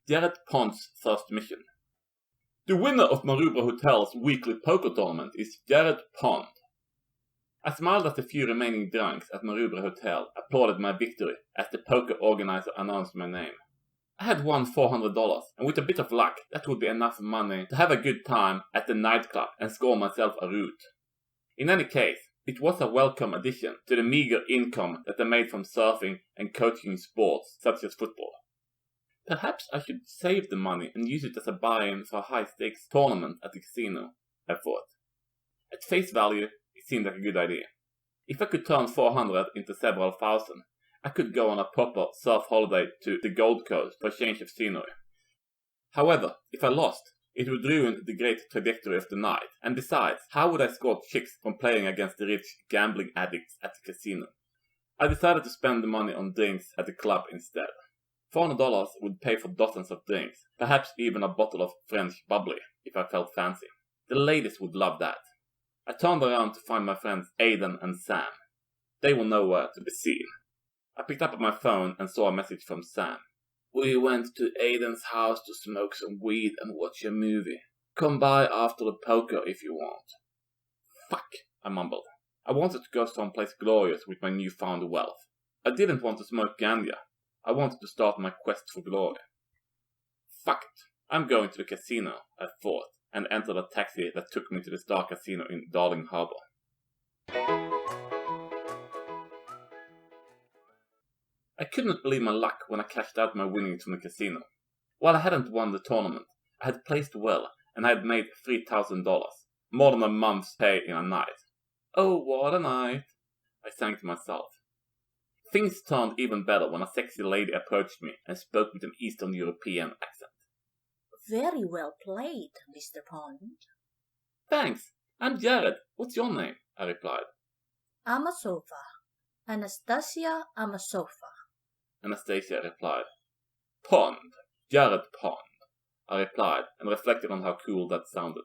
Jared Pond's first mission. The winner of Maroubra Hotel's weekly poker tournament is Jared Pond. I smiled at the few remaining drunks at Maroubra Hotel, applauded my victory as the poker organizer announced my name. I had won $400, and with a bit of luck, that would be enough money to have a good time at the nightclub and score myself a route. In any case, it was a welcome addition to the meager income that I made from surfing and coaching sports such as football. Perhaps I should save the money and use it as a buy-in for a high-stakes tournament at the casino, I thought. At face value, it seemed like a good idea. If I could turn 400 into several thousand, I could go on a proper surf holiday to the Gold Coast for a change of scenery. However, if I lost, it would ruin the great trajectory of the night, and besides, how would I score chicks from playing against the rich gambling addicts at the casino? I decided to spend the money on drinks at the club instead. $400 would pay for dozens of drinks, perhaps even a bottle of French bubbly, if I felt fancy. The ladies would love that. I turned around to find my friends Aidan and Sam. They were nowhere to be seen. I picked up my phone and saw a message from Sam. We went to Aidan's house to smoke some weed and watch a movie. Come by after the poker if you want. Fuck, I mumbled. I wanted to go someplace glorious with my newfound wealth. I didn't want to smoke ganja. I wanted to start my quest for glory. Fuck it, I'm going to the casino, I thought, and entered a taxi that took me to the Star Casino in Darling Harbour. I could not believe my luck when I cashed out my winnings from the casino. While I hadn't won the tournament, I had placed well and I had made $3,000, more than a month's pay in a night. Oh, what a night, I sang to myself. Things turned even better when a sexy lady approached me and spoke with an Eastern European accent. Very well played, Mr. Pond. Thanks. I'm Jared. What's your name? I replied. Amasova. Anastasia Amasova. Anastasia replied. Pond. Jared Pond. I replied and reflected on how cool that sounded.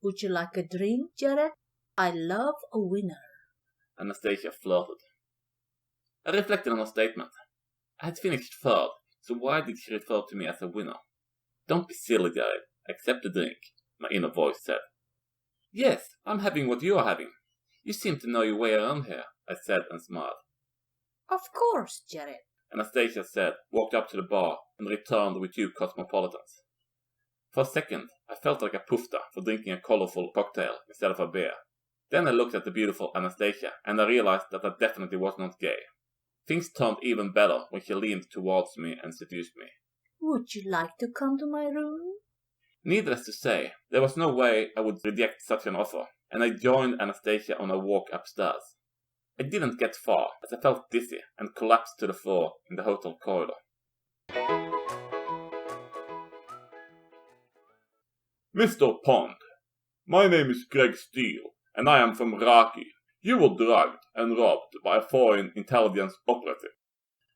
Would you like a drink, Jared? I love a winner. Anastasia flirted. I reflected on her statement. I had finished third, so why did she refer to me as a winner? Don't be silly, Jared. Accept the drink, my inner voice said. Yes, I'm having what you are having. You seem to know your way around here, I said and smiled. Of course, Jared. Anastasia said, walked up to the bar and returned with 2 cosmopolitans. For a second, I felt like a pufta for drinking a colorful cocktail instead of a beer. Then I looked at the beautiful Anastasia and I realized that I definitely was not gay. Things turned even better when she leaned towards me and seduced me. Would you like to come to my room? Needless to say, there was no way I would reject such an offer, and I joined Anastasia on a walk upstairs. I didn't get far, as I felt dizzy and collapsed to the floor in the hotel corridor. Mr. Pond, my name is Greg Steele, and I am from Raki. You were drugged and robbed by a foreign intelligence operative.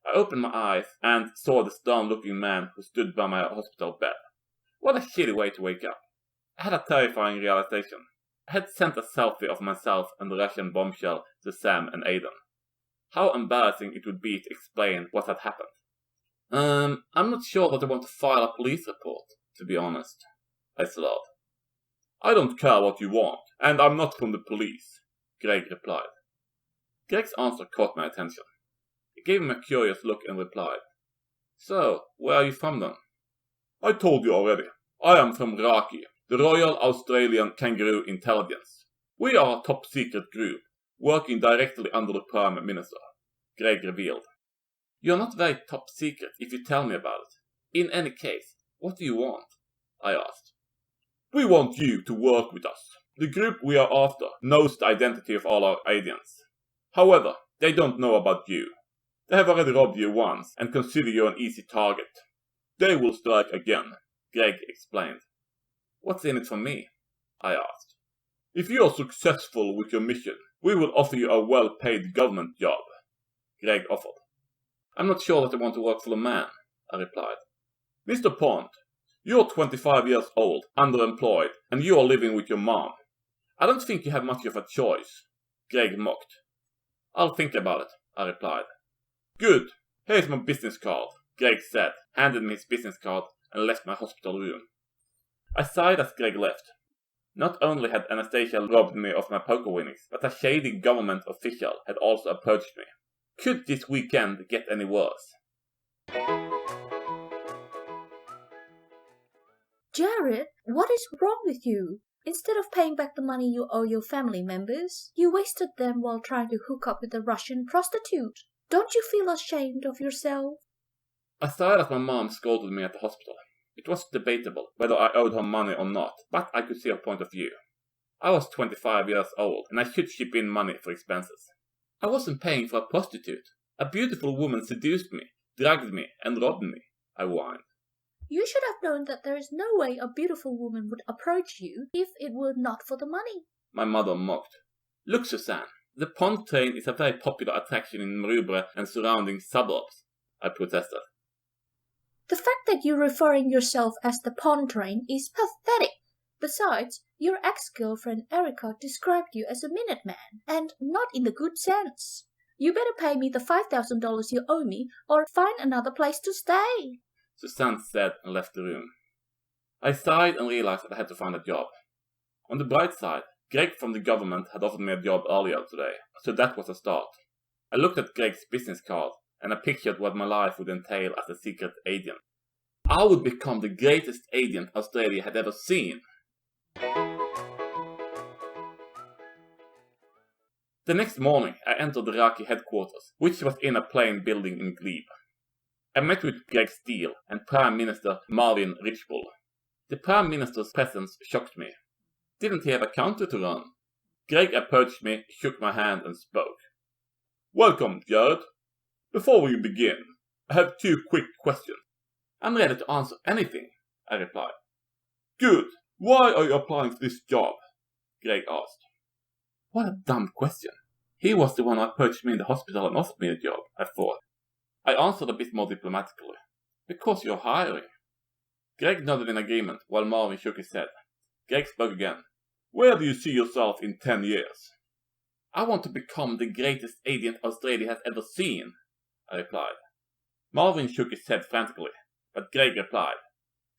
I opened my eyes and saw the stern-looking man who stood by my hospital bed. What a shitty way to wake up. I had a terrifying realization. I had sent a selfie of myself and the Russian bombshell to Sam and Aidan. How embarrassing it would be to explain what had happened. I'm not sure that I want to file a police report, to be honest, I slurred. I don't care what you want, and I'm not from the police, Greg replied. Greg's answer caught my attention. I gave him a curious look and replied, So, where are you from then? I told you already. I am from Raki, the Royal Australian Kangaroo Intelligence. We are a top-secret group, working directly under the Prime Minister, Greg revealed. You're not very top-secret if you tell me about it. In any case, what do you want? I asked. We want you to work with us. The group we are after knows the identity of all our agents. However, they don't know about you. They have already robbed you once and consider you an easy target. They will strike again, Greg explained. What's in it for me? I asked. If you are successful with your mission, we will offer you a well-paid government job, Greg offered. I'm not sure that I want to work for the man, I replied. Mr. Pond, you're 25 years old, underemployed, and you are living with your mom. I don't think you have much of a choice, Greg mocked. I'll think about it, I replied. Good. Here's my business card, Greg said, handed me his business card and left my hospital room. I sighed as Greg left. Not only had Anastasia robbed me of my poker winnings, but a shady government official had also approached me. Could this weekend get any worse? Jared, what is wrong with you? Instead of paying back the money you owe your family members, you wasted them while trying to hook up with a Russian prostitute. Don't you feel ashamed of yourself? I sighed as my mom scolded me at the hospital. It was debatable whether I owed her money or not, but I could see her point of view. I was 25 years old, and I should chip in money for expenses. I wasn't paying for a prostitute. A beautiful woman seduced me, drugged me, and robbed me, I whined. You should have known that there is no way a beautiful woman would approach you if it were not for the money. My mother mocked. Look, Suzanne, the pond train is a very popular attraction in Marubre and surrounding suburbs, I protested. The fact that you're referring yourself as the pond train is pathetic. Besides, your ex-girlfriend Erica described you as a Minuteman, and not in the good sense. You better pay me the $5,000 you owe me, or find another place to stay. Suzanne said and left the room. I sighed and realized that I had to find a job. On the bright side, Greg from the government had offered me a job earlier today, so that was a start. I looked at Greg's business card, and I pictured what my life would entail as a secret agent. I would become the greatest agent Australia had ever seen. The next morning, I entered the Raki headquarters, which was in a plain building in Glebe. I met with Greg Steele and Prime Minister Marvin Richbull. The Prime Minister's presence shocked me. Didn't he have a counter to run? Greg approached me, shook my hand and spoke. Welcome, Jared. Before we begin, I have 2 quick questions. I'm ready to answer anything, I replied. Good. Why are you applying for this job? Greg asked. What a dumb question. He was the one who approached me in the hospital and offered me a job, I thought. I answered a bit more diplomatically. Because you're hiring. Greg nodded in agreement while Marvin shook his head. Greg spoke again. Where do you see yourself in 10 years? I want to become the greatest agent Australia has ever seen, I replied. Marvin shook his head frantically, but Greg replied.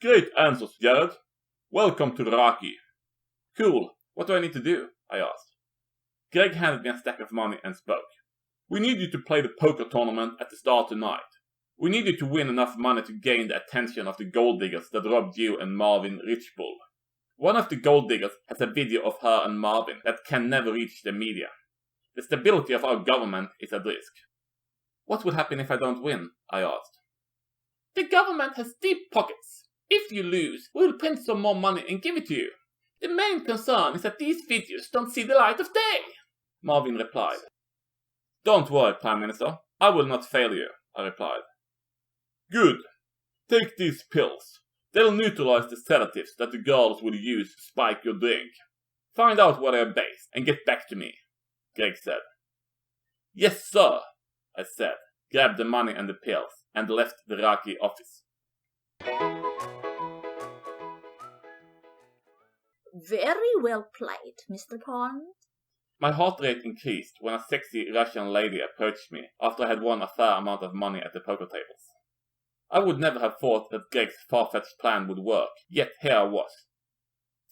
Great answers, Jared. Welcome to Raki. Cool. What do I need to do? I asked. Greg handed me a stack of money and spoke. We need you to play the poker tournament at the start tonight. We need you to win enough money to gain the attention of the gold diggers that robbed you and Marvin Richbull. One of the gold diggers has a video of her and Marvin that can never reach the media. The stability of our government is at risk. What would happen if I don't win? I asked. The government has deep pockets. If you lose, we will print some more money and give it to you. The main concern is that these videos don't see the light of day, Marvin replied. Don't worry, Prime Minister. I will not fail you, I replied. Good. Take these pills. They'll neutralize the sedatives that the girls will use to spike your drink. Find out where they're based and get back to me, Greg said. Yes, sir, I said, grabbed the money and the pills, and left the Raki office. Very well played, Mr. Pond. My heart rate increased when a sexy Russian lady approached me after I had won a fair amount of money at the poker tables. I would never have thought that Greg's far-fetched plan would work, yet here I was.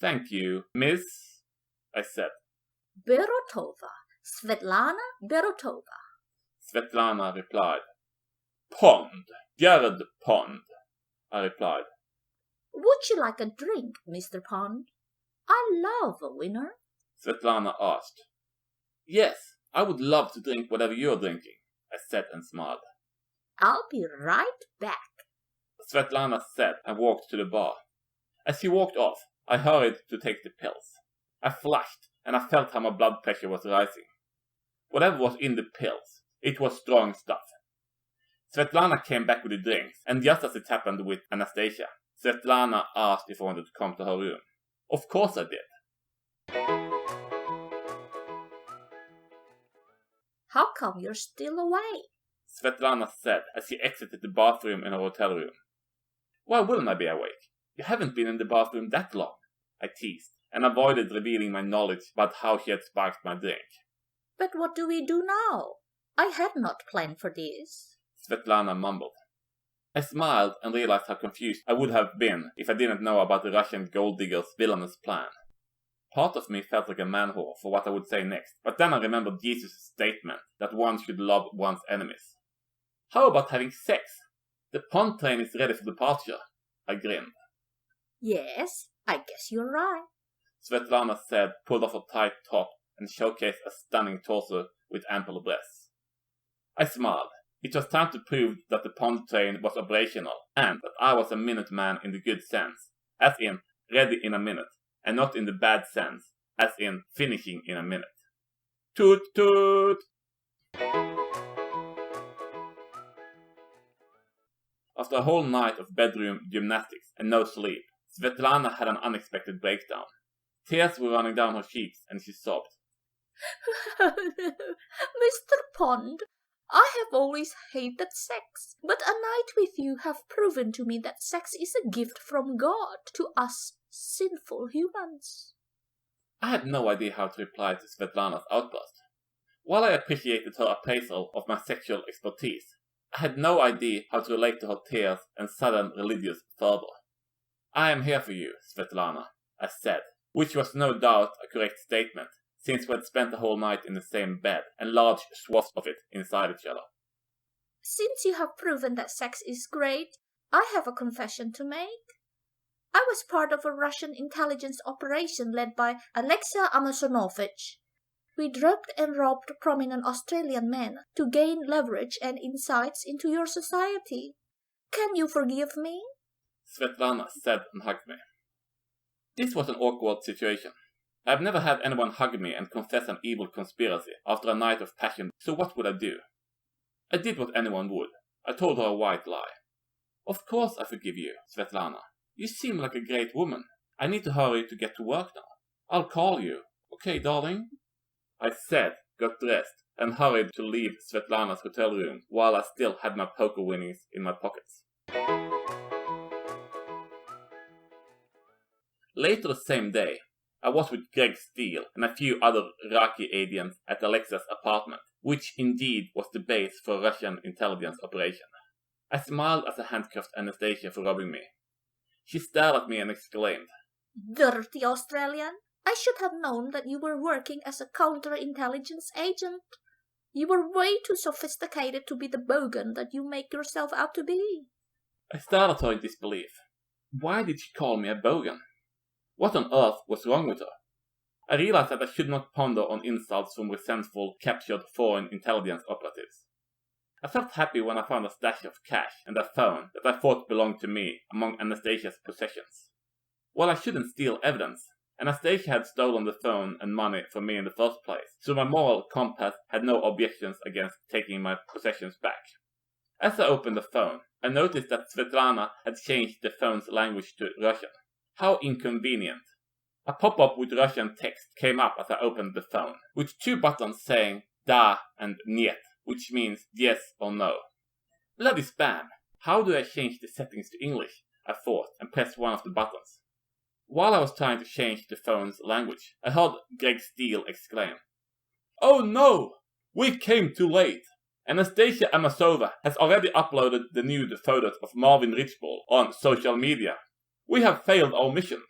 Thank you, miss, I said. Berotova. Svetlana Berotova. Svetlana replied. Pond. Jared Pond, I replied. Would you like a drink, Mr. Pond? I love a winner. Svetlana asked. Yes, I would love to drink whatever you're drinking, I said and smiled. I'll be right back, Svetlana said and walked to the bar. As she walked off, I hurried to take the pills. I flushed and I felt how my blood pressure was rising. Whatever was in the pills, it was strong stuff. Svetlana came back with the drinks, and just as it happened with Anastasia, Svetlana asked if I wanted to come to her room. Of course I did. How come you're still awake? Svetlana said as she exited the bathroom in her hotel room. Why wouldn't I be awake? You haven't been in the bathroom that long, I teased, and avoided revealing my knowledge about how she had sparked my drink. But what do we do now? I had not planned for this. Svetlana mumbled. I smiled and realized how confused I would have been if I didn't know about the Russian gold digger's villainous plan. Part of me felt like a man-whore for what I would say next, but then I remembered Jesus' statement that one should love one's enemies. How about having sex? The pond train is ready for departure, I grinned. Yes, I guess you're right. Svetlana said, pulled off a tight top and showcased a stunning torso with ample breasts. I smiled. It was time to prove that the pond train was operational and that I was a minute man in the good sense, as in ready in a minute, and not in the bad sense, as in finishing in a minute. Toot toot! After a whole night of bedroom gymnastics and no sleep, Svetlana had an unexpected breakdown. Tears were running down her cheeks and she sobbed. Mr. Pond, I have always hated sex, but a night with you have proven to me that sex is a gift from God to us sinful humans. I had no idea how to reply to Svetlana's outburst. While I appreciated her appraisal of my sexual expertise, I had no idea how to relate to her tears and sudden religious fervor. I am here for you, Svetlana, I said, which was no doubt a correct statement, since we had spent the whole night in the same bed, and large swaths of it inside each other. Since you have proven that sex is great, I have a confession to make. I was part of a Russian intelligence operation led by Alexei Amazonovich. We drugged and robbed prominent Australian men to gain leverage and insights into your society. Can you forgive me? Svetlana said and hugged me. This was an awkward situation. I have never had anyone hug me and confess an evil conspiracy after a night of passion, so what would I do? I did what anyone would. I told her a white lie. Of course I forgive you, Svetlana. You seem like a great woman. I need to hurry to get to work now. I'll call you. Okay, darling? I said, got dressed, and hurried to leave Svetlana's hotel room while I still had my poker winnings in my pockets. Later the same day, I was with Greg Steele and a few other Iraqi agents at Alexei's apartment, which indeed was the base for a Russian intelligence operation. I smiled as I handcuffed Anastasia for robbing me. She stared at me and exclaimed, Dirty Australian! I should have known that you were working as a counterintelligence agent. You were way too sophisticated to be the bogan that you make yourself out to be. I stared at her in disbelief. Why did she call me a bogan? What on earth was wrong with her? I realized that I should not ponder on insults from resentful, captured foreign intelligence operatives. I felt happy when I found a stash of cash and a phone that I thought belonged to me among Anastasia's possessions. Well, I shouldn't steal evidence. Anastasia had stolen the phone and money from me in the first place, so my moral compass had no objections against taking my possessions back. As I opened the phone, I noticed that Svetlana had changed the phone's language to Russian. How inconvenient. A pop-up with Russian text came up as I opened the phone, with two buttons saying Da and Niet, which means yes or no. Bloody spam. How do I change the settings to English? I thought, and pressed one of the buttons. While I was trying to change the phone's language, I heard Greg Steele exclaim, Oh no! We came too late! Anastasia Amosova has already uploaded the nude photos of Marvin Richball on social media. We have failed our mission.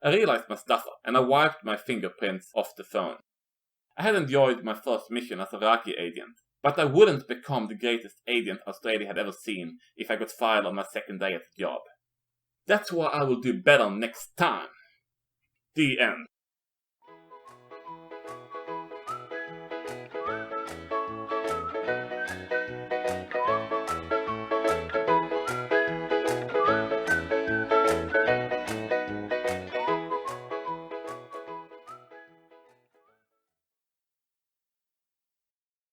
I realized my stuffer, and I wiped my fingerprints off the phone. I had enjoyed my first mission as a Iraqi agent, but I wouldn't become the greatest agent Australia had ever seen if I got fired on my second day at the job. That's why I will do better next time. The end.